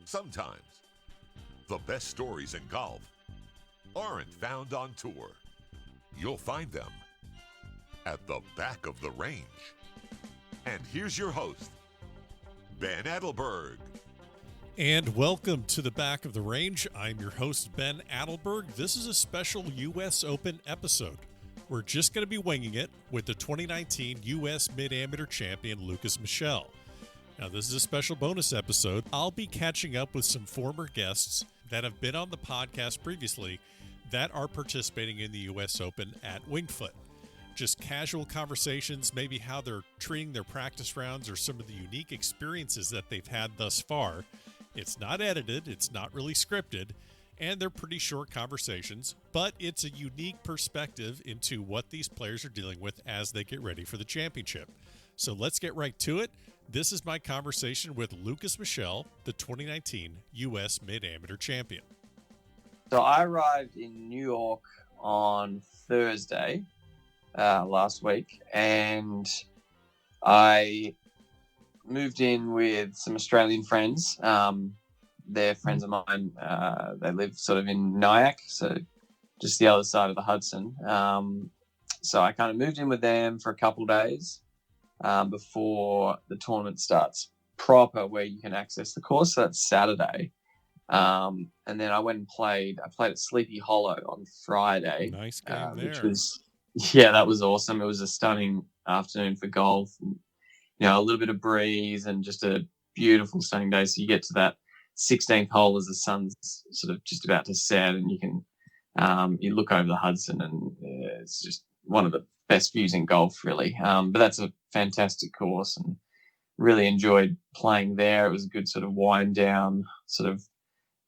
Sometimes the best stories in golf aren't found on tour. You'll find them at the back of the range. And here's your host, Ben Adelberg. And welcome to the Back of the Range. I'm your host, Ben Adelberg. This is a special U.S. Open episode. We're just going to be winging it with the 2019 U.S. Mid-Amateur Champion, Lukas Michel. Now, this is a special bonus episode. I'll be catching up with some former guests that have been on the podcast previously that are participating in the U.S. Open at Winged Foot. Just casual conversations, maybe how they're treating their practice rounds or some of the unique experiences that they've had thus far. It's not edited, it's not really scripted, and they're pretty short conversations, but it's a unique perspective into what these players are dealing with as they get ready for the championship. So let's get right to it. This is my conversation with Lukas Michel, the 2019 U.S. Mid-Amateur Champion. So I arrived in New York on Thursday last week, and I moved in with some Australian friends. They're friends of mine. They live sort of in Nyack, so just the other side of the Hudson. So I kind of moved in with them for a couple of days before the tournament starts proper, where you can access the course. So that's Saturday. And then I went and played. I played at Sleepy Hollow on Friday. Nice game there. Which was, yeah, that was awesome. It was a stunning afternoon for golf. And, you know, a little bit of breeze and just a beautiful stunning day. So you get to that 16th hole as the sun's sort of just about to set, and you can you look over the Hudson, and it's just one of the best views in golf, really. But that's a fantastic course, and really enjoyed playing there. It was a good sort of wind down sort of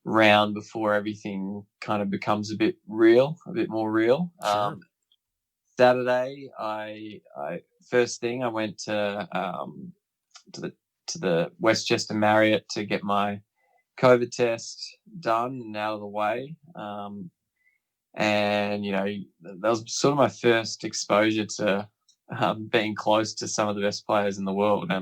round before everything kind of becomes a bit more real. Sure. Saturday, I first thing I went to the Westchester Marriott to get my COVID test done and out of the way. And, you know, that was sort of my first exposure to being close to some of the best players in the world. I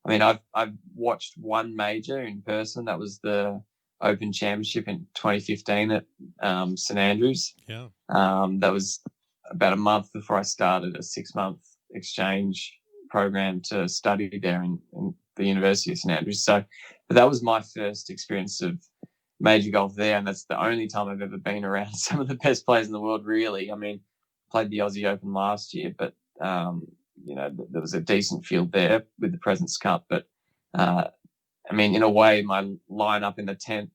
mean, I've watched one major in person. That was the Open Championship in 2015 at St Andrews. Yeah. That was about a month before I started a 6-month exchange program to study there in the University of St Andrews. So, but that was my first experience of major golf there, and that's the only time I've ever been around some of the best players in the world, really. I mean, played the Aussie Open last year, but you know, there was a decent field there with the President's Cup. But I mean, in a way, my lineup in the tent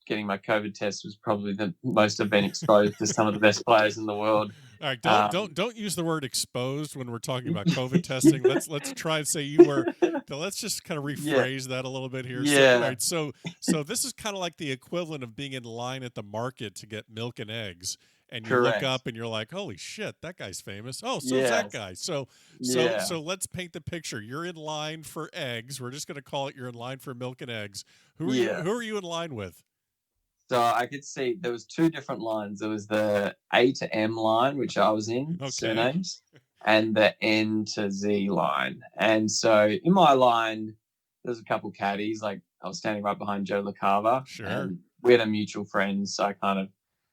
getting my COVID test was probably the most I've been exposed to some of the best players in the world. All right, don't use the word exposed when we're talking about COVID testing. Let's try and say you were. Let's just kind of rephrase that a little bit here. Yeah. So this is kind of like the equivalent of being in line at the market to get milk and eggs, and you Correct. look up and you're like, "Holy shit, that guy's famous." Oh, so is Yes. that guy. So let's paint the picture. You're in line for eggs. We're just going to call it you're in line for milk and eggs. Who are you in line with? So I could see there was two different lines. There was the A to M line, which I was in, surnames, and the N to Z line. And so in my line, there was a couple caddies. Like I was standing right behind Joe LaCava. Sure. And we had a mutual friend, so I kind of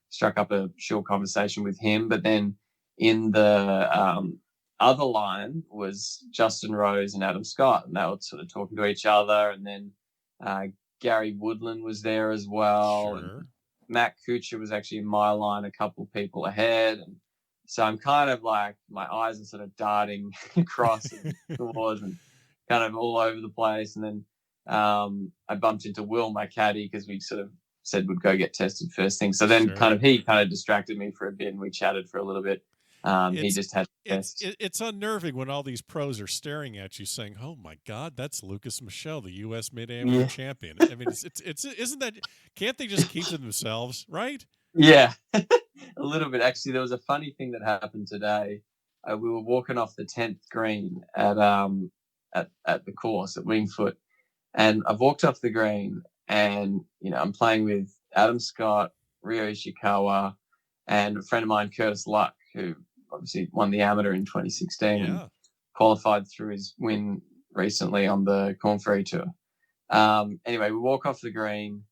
struck up a short conversation with him. But then in the other line was Justin Rose and Adam Scott, and they were sort of talking to each other. And then Gary Woodland was there as well. Sure. And Matt Kuchar was actually in my line a couple of people ahead. And so I'm kind of like, my eyes are sort of darting across the walls and kind of all over the place. And then I bumped into Will, my caddy, because we sort of said we'd go get tested first thing. So then he kind of distracted me for a bit, and we chatted for a little bit. He just had it's unnerving when all these pros are staring at you saying, "Oh my God, that's Lukas Michel, the U.S. Mid-Amateur Champion." I mean, it's isn't that? Can't they just keep to themselves, right? Yeah, a little bit. Actually, there was a funny thing that happened today. We were walking off the 10th green at the course at Winged Foot, and I've walked off the green, and you know I'm playing with Adam Scott, Ryo Ishikawa, and a friend of mine, Curtis Luck, who obviously won the amateur in 2016 and qualified through his win recently on the Corn Ferry Tour. Anyway, we walk off the green,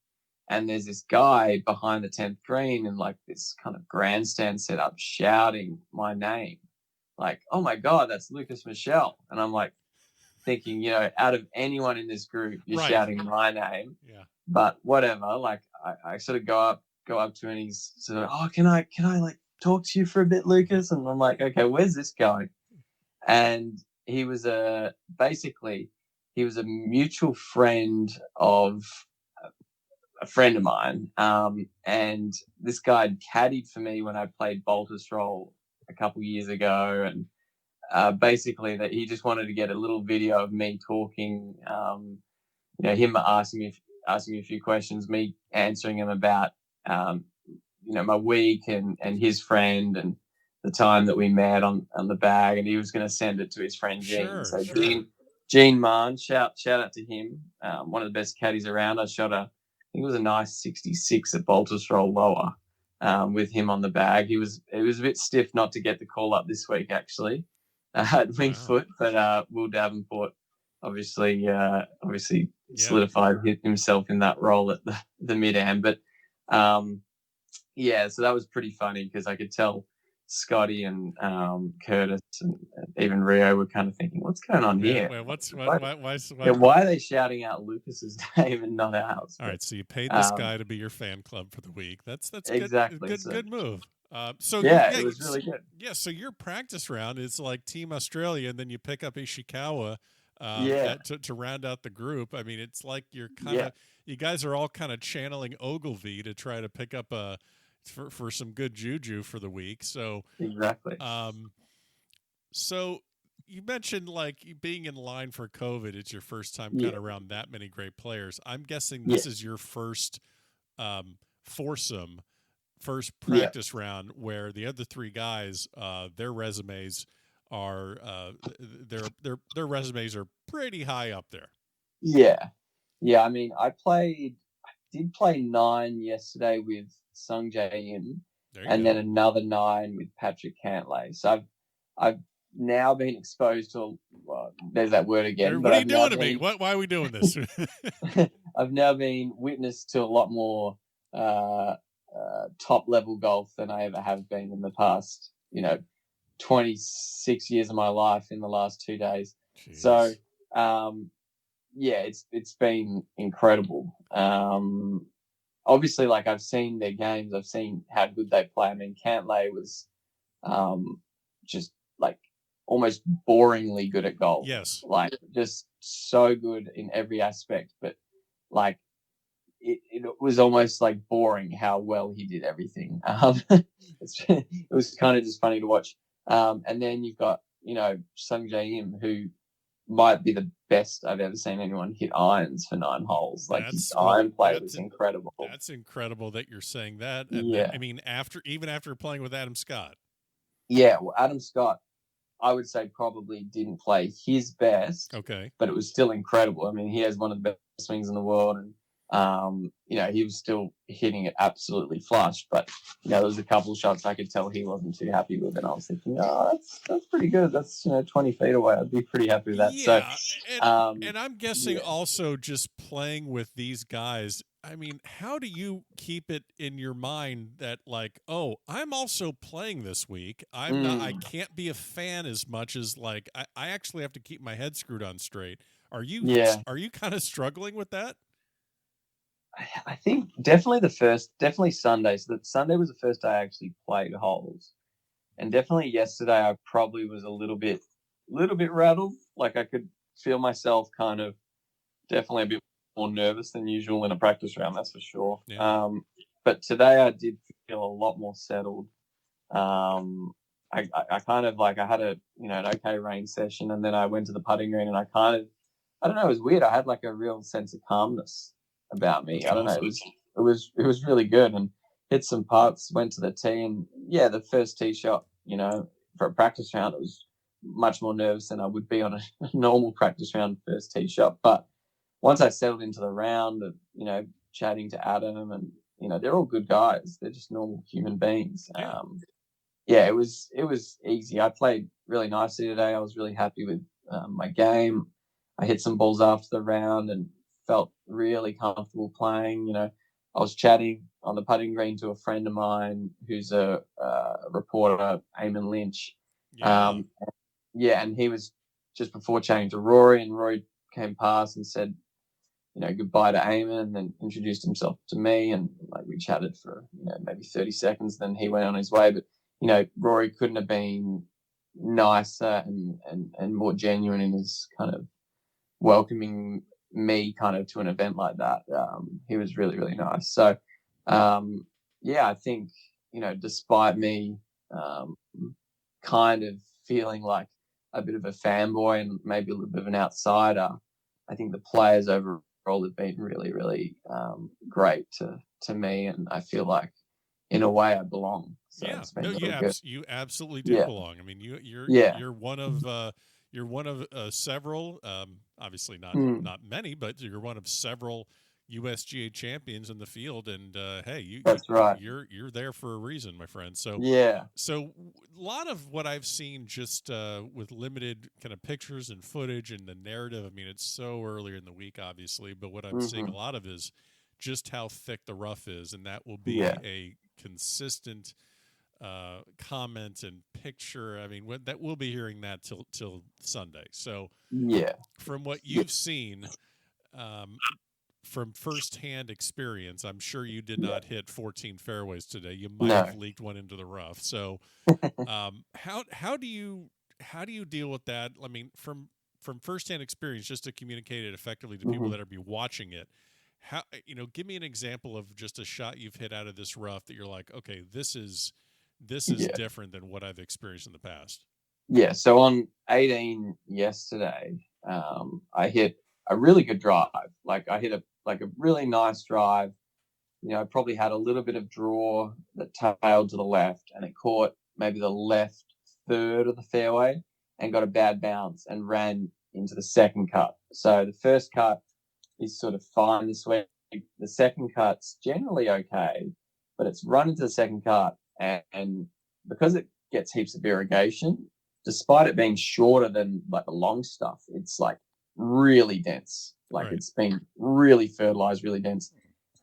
and there's this guy behind the 10th green in like this kind of grandstand setup shouting my name. Like, oh my God, that's Lukas Michel. And I'm like thinking, you know, out of anyone in this group, you're Right. shouting my name. Yeah. But whatever. Like I sort of go up to him, and he's sort of, oh, can I like talk to you for a bit, Lukas? And I'm like, okay, where's this going? And he was basically he was a mutual friend of a friend of mine. And this guy had caddied for me when I played Baltusrol a couple years ago. And basically that he just wanted to get a little video of me talking, you know, him asking me a few questions, me answering him about, you know, my week and his friend and the time that we met on the bag. And he was going to send it to his friend Gene. Sure, So sure. Gene Marn, shout out to him. One of the best caddies around. I shot I think it was a nice 66 at Baltusrol lower with him on the bag. It was a bit stiff not to get the call up this week, actually, at Wingfoot, but Will Davenport obviously solidified himself in that role at the mid-am. But yeah, so that was pretty funny because I could tell Scotty and Curtis and even Rio were kind of thinking, what's going on here? Why are they shouting out Lucas's name and not ours? All right, so you paid this guy to be your fan club for the week. That's exactly good move. It was really good. Yeah, so your practice round is like Team Australia, and then you pick up Ishikawa to round out the group. I mean, it's like you're kind of you guys are all kind of channeling Ogilvy to try to pick up for some good juju for the week. So exactly. So you mentioned like being in line for COVID. It's your first time kind of around that many great players. I'm guessing this is your first foursome, first practice round where the other three guys, their resumes are their resumes are pretty high up there. Yeah. I mean, I did play 9 yesterday with Sung Jae Im, and then another 9 with Patrick Cantlay. So I've now been exposed to. There's that word again. What are you doing to me? Why are we doing this? I've now been witness to a lot more top level golf than I ever have been in the past. 26 years of my life in the last 2 days. Jeez. So it's been incredible. Obviously, like I've seen their games, I've seen how good they play. I mean, Cantlay was just like almost boringly good at golf. Yes, like just so good in every aspect, but like it was almost like boring how well he did everything. It was kind of just funny to watch. And then you've got Sung Jae Im, who might be the best I've ever seen anyone hit irons for 9 holes. Like his iron play was incredible. That's incredible that you're saying that. And then, I mean, after playing with Adam Scott. Yeah, well, Adam Scott, I would say probably didn't play his best. Okay. But it was still incredible. I mean, he has one of the best swings in the world, and he was still hitting it absolutely flush. But there was a couple of shots I could tell he wasn't too happy with, and I was thinking, that's pretty good. That's 20 feet away. I'd be pretty happy with that. Yeah, so, and I'm guessing also just playing with these guys. I mean, how do you keep it in your mind that like, oh, I'm also playing this week. I'm not. I can't be a fan as much as like I actually have to keep my head screwed on straight. Are you kind of struggling with that? I think definitely Sunday. So that Sunday was the first day I actually played holes, and definitely yesterday I probably was a little bit rattled. Like I could feel myself kind of definitely a bit more nervous than usual in a practice round. That's for sure. Yeah. But today I did feel a lot more settled. I kind of like I had an okay range session, and then I went to the putting green, and I don't know, it was weird. I had like a real sense of calmness about me. I don't know. It was really good, and hit some putts, went to the tee, and the first tee shot, for a practice round, it was much more nervous than I would be on a normal practice round first tee shot. But once I settled into the round of, chatting to Adam, and they're all good guys. They're just normal human beings. It was easy. I played really nicely today. I was really happy with my game. I hit some balls after the round, and felt really comfortable playing. I was chatting on the putting green to a friend of mine who's a reporter, Eamon Lynch. Yeah. Yeah, and he was just before chatting to Rory, and Rory came past and said, goodbye to Eamon, and then introduced himself to me, and like we chatted for maybe 30 seconds. Then he went on his way. But Rory couldn't have been nicer and more genuine in his kind of welcoming me kind of to an event like that. He was really, really nice. So I think despite me kind of feeling like a bit of a fanboy and maybe a little bit of an outsider, I think the players overall have been really, really great to me, and I feel like in a way I belong. So Yeah, it's been no, really good. you absolutely do Yeah, belong. I mean, yeah, you're one of several, obviously not many, but you're one of several USGA champions in the field. And hey, that's right. you're there for a reason, my friend. So Yeah, so a lot of what I've seen just with limited kind of pictures and footage and the narrative. I mean, it's so earlier in the week, obviously, but what I'm seeing a lot of is just how thick the rough is, and that will be yeah, a consistent comment and picture. I mean, that we'll be hearing that till Sunday. So, yeah, from what yeah. you've seen, um, from firsthand experience, I'm sure you did Yeah. not hit 14 fairways today. You might have No. leaked one into the rough. So, how do you deal with that? I mean, from firsthand experience, just to communicate it effectively to people hmm that are be watching it. How give me an example of just a shot you've hit out of this rough that you're like, okay, this is Yeah. different than what I've experienced in the past. Yeah. So on 18 yesterday, I hit a really good drive. Like I hit a really nice drive. I probably had a little bit of draw that tailed to the left, and it caught maybe the left third of the fairway and got a bad bounce and ran into the second cut. So the first cut is sort of fine this week. The second cut's generally okay, but it's run into the second cut, and because it gets heaps of irrigation, despite it being shorter than like the long stuff, it's like really dense. Like Right. it's been really fertilized, really dense.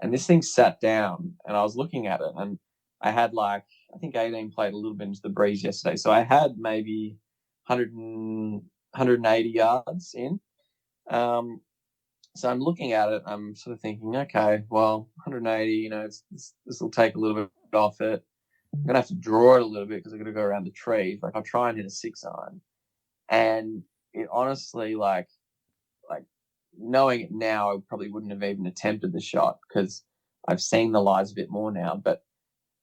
And this thing sat down, and I was looking at it, and I had like, I think 18 played a little bit into the breeze yesterday. So I had maybe 180 yards in. Um, so I'm looking at it. I'm sort of thinking, okay, well, 180. This will take a little bit off it. I'm gonna have to draw it a little bit because I'm gonna go around the trees. Like I'll try and hit a 6-iron, and it honestly, like knowing it now, I probably wouldn't have even attempted the shot because I've seen the lies a bit more now. But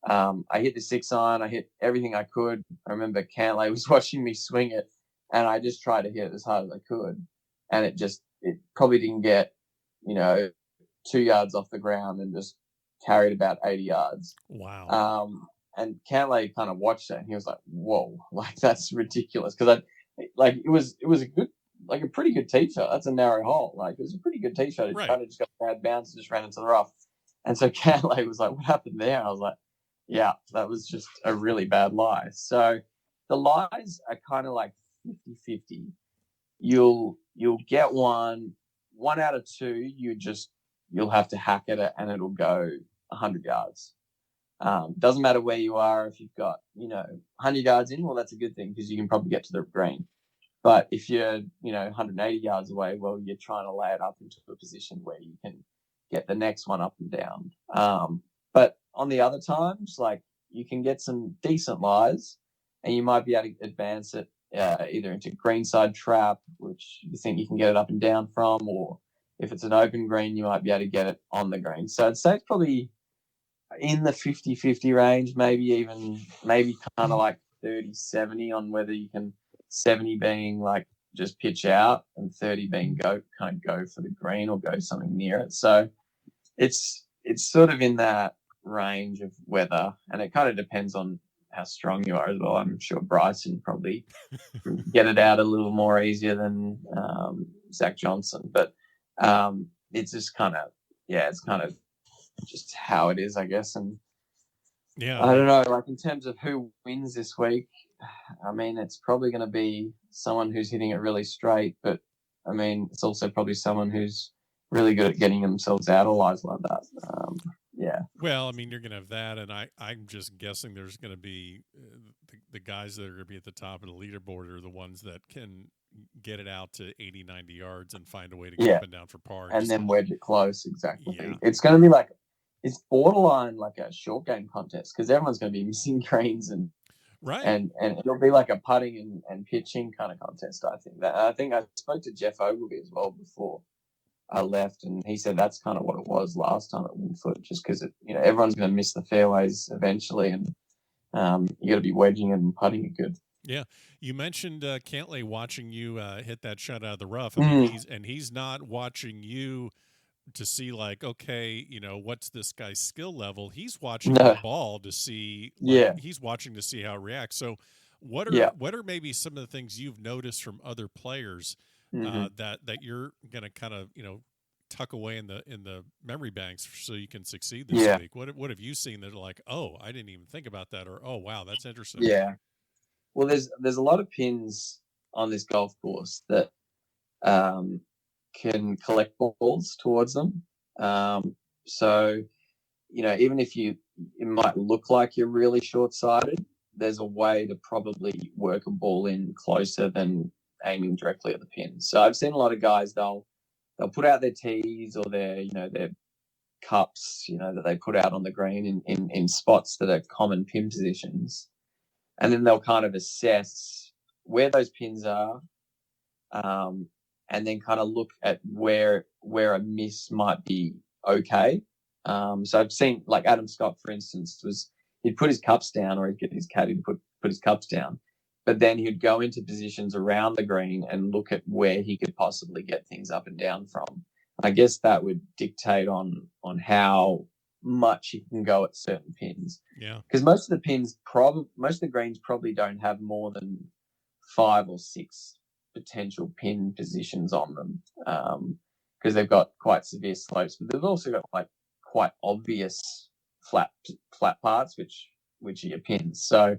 I hit the 6-iron. I hit everything I could. I remember Cantlay was watching me swing it, and I just tried to hit it as hard as I could, and it probably didn't get 2 yards off the ground and just carried about 80 yards. Wow. And Cantlay kind of watched that, and he was like, "Whoa, like that's ridiculous." Because it was a pretty good tee shot. That's a narrow hole. Like it was a pretty good tee shot. It Right. kind of just got a bad bounce and just ran into the rough. And so Cantlay was like, "What happened there?" I was like, "Yeah, that was just a really bad lie." So the lies are kind of like 50-50. You'll get one out of two. You'll have to hack at it, and it'll go 100 yards. Doesn't matter where you are. If you've got 100 yards in, well, that's a good thing because you can probably get to the green. But if you're 180 yards away, well, you're trying to lay it up into a position where you can get the next one up and down. But on the other times, like you can get some decent lies, and you might be able to advance it either into greenside trap, which you think you can get it up and down from, or if it's an open green, you might be able to get it on the green. So I'd say it's probably in the 50-50 range, maybe kind of like 30-70 on whether you can, 70 being like just pitch out and 30 being go for the green or go something near it. So it's sort of in that range of weather, and it kind of depends on how strong you are as well. I'm sure Bryson probably get it out a little more easier than Zach Johnson, but it's just kind of just how it is, I guess. And Yeah. I don't know, like in terms of who wins this week, I mean, it's probably going to be someone who's hitting it really straight, but I mean, it's also probably someone who's really good at getting themselves out of lives like that. Yeah. Well, I mean, you're going to have that, and I'm just guessing there's going to be the guys that are going to be at the top of the leaderboard are the ones that can get it out to 80, 90 yards and find a way to go up and down for par. And then wedge it close, exactly. Yeah. It's going to be like, it's borderline like a short game contest because everyone's going to be missing greens and right, and it'll be like a putting and pitching kind of contest. I think I spoke to Jeff Ogilvy as well before I left, and he said that's kind of what it was last time at Wingfoot, just because everyone's going to miss the fairways eventually, and you got to be wedging and putting it good. Yeah, you mentioned Cantlay watching you hit that shot out of the rough. I mean, he's not watching you to see like, okay, what's this guy's skill level? He's watching the ball to see. He's watching to see how it reacts. So, what are maybe some of the things you've noticed from other players that you're going to kind of tuck away in the memory banks so you can succeed this week? What have you seen that are like, oh, I didn't even think about that, or oh wow, that's interesting. Yeah. Well, there's a lot of pins on this golf course that can collect balls towards them. So, even if it might look like you're really short-sighted, there's a way to probably work a ball in closer than aiming directly at the pin. So I've seen a lot of guys, they'll put out their tees or their cups, that they put out on the green in spots that are common pin positions. And then they'll kind of assess where those pins are, and then kind of look at where a miss might be okay. So I've seen, like Adam Scott, for instance, he'd put his cups down, or he'd get his caddy to put his cups down, but then he'd go into positions around the green and look at where he could possibly get things up and down from. I guess that would dictate on how much he can go at certain pins. Yeah. Because most of the greens probably don't have more than 5 or 6 potential pin positions on them, because they've got quite severe slopes, but they've also got like quite obvious flat parts which are your pins. So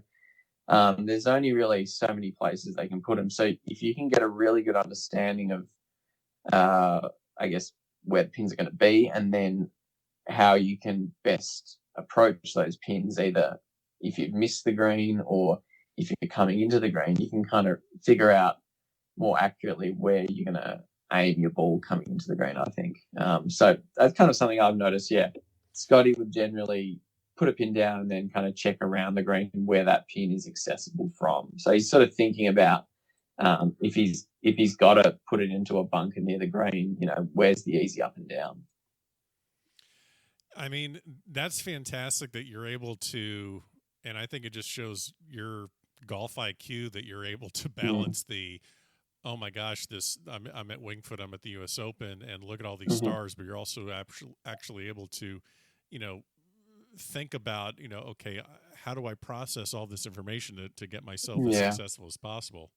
there's only really so many places they can put them. So if you can get a really good understanding of I guess where the pins are going to be, and then how you can best approach those pins, either if you've missed the green or if you're coming into the green, you can kind of figure out more accurately where you're going to aim your ball coming into the green, I think. So that's kind of something I've noticed, yeah. Scotty would generally put a pin down and then kind of check around the green where that pin is accessible from. So he's sort of thinking about if he's got to put it into a bunker near the green, where's the easy up and down. I mean, that's fantastic that you're able to, and I think it just shows your golf IQ that you're able to balance the, oh my gosh, I'm at Wingfoot, I'm at the U.S. Open, and look at all these stars, but you're also actually able to, think about, okay, how do I process all this information to get myself as successful as possible?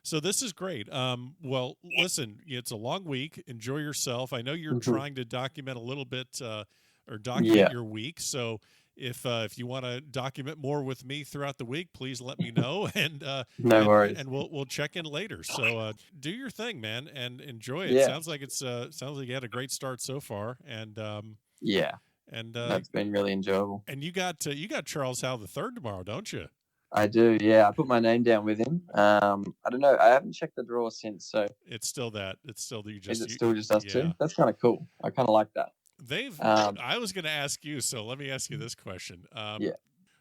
So this is great. Well, listen, it's a long week. Enjoy yourself. I know you're trying to document a little bit or document your week. So if you want to document more with me throughout the week, please let me know. And no worries. And we'll check in later. So do your thing, man, and enjoy it. Yeah. Sounds like you had a great start so far. And and that's been really enjoyable. And you got Charles Howell III tomorrow, don't you? I do, yeah. I put my name down with him. I don't know. I haven't checked the draw since, so it's still that. It's still you just. Is it still just us two? That's kind of cool. I kind of like that. I was going to ask you, so let me ask you this question.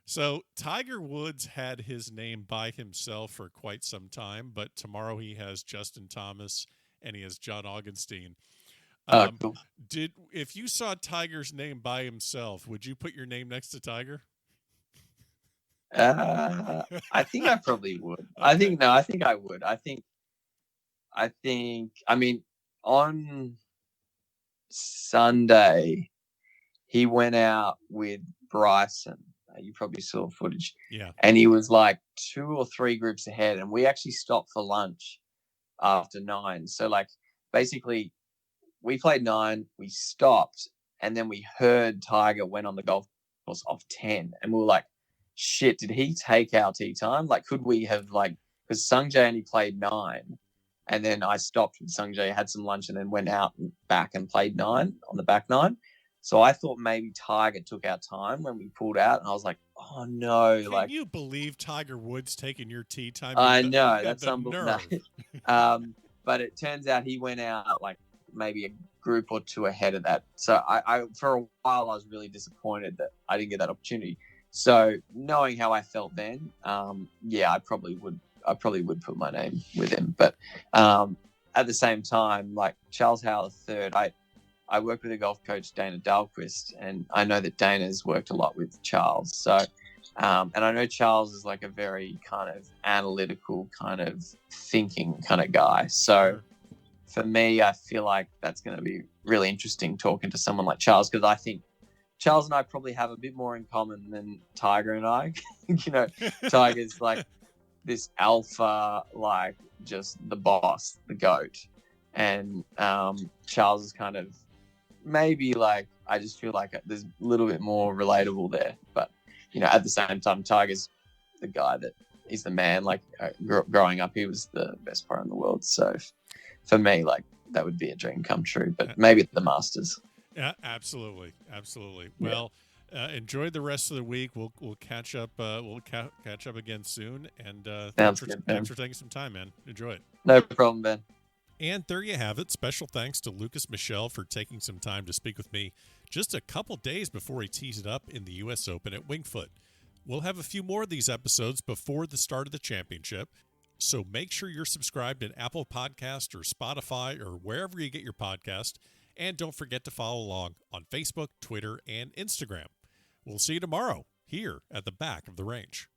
So Tiger Woods had his name by himself for quite some time, but tomorrow he has Justin Thomas and he has John Augenstein. Cool. If you saw Tiger's name by himself, would you put your name next to Tiger? I think I probably would. Okay. I think I would. I mean, on Sunday, he went out with Bryson. You probably saw footage. Yeah. And he was like 2 or 3 groups ahead. And we actually stopped for lunch after 9. So, like, basically, we played 9, we stopped, and then we heard Tiger went on the golf course off 10. And we were like, shit, did he take our tee time? Like, could we have, like, because Sungjae only played 9, And then I stopped with Sungjae, had some lunch, and then went out and back and played 9 on the back 9. So I thought maybe Tiger took our time when we pulled out, and I was like, "Oh no!" Can you believe Tiger Woods taking your tee time? I know you that's the unbelievable. nerve. But it turns out he went out like maybe a group or 2 ahead of that. So I for a while I was really disappointed that I didn't get that opportunity. So knowing how I felt then, I probably would put my name with him. But at the same time, like Charles Howell III, I work with a golf coach, Dana Dahlquist, and I know that Dana's worked a lot with Charles. So, and I know Charles is like a very kind of analytical, kind of thinking kind of guy. So for me, I feel like that's going to be really interesting talking to someone like Charles, because I think Charles and I probably have a bit more in common than Tiger and I. Tiger's like this alpha, like just the boss, the GOAT. And Charles is kind of maybe like, I just feel like there's a little bit more relatable there. But, at the same time, Tiger's the guy that he's the man. Like growing up, he was the best player in the world. So for me, like that would be a dream come true, but maybe at the Masters. Yeah, absolutely. Well, enjoy the rest of the week. We'll catch up. We'll catch up again soon. And thanks for taking some time, man. Enjoy it. No problem, Ben. And there you have it. Special thanks to Lukas Michel for taking some time to speak with me just a couple days before he tees it up in the U.S. Open at Winged Foot. We'll have a few more of these episodes before the start of the championship, so make sure you're subscribed in Apple Podcast or Spotify or wherever you get your podcast. And don't forget to follow along on Facebook, Twitter, and Instagram. We'll see you tomorrow here at the Back of the Range.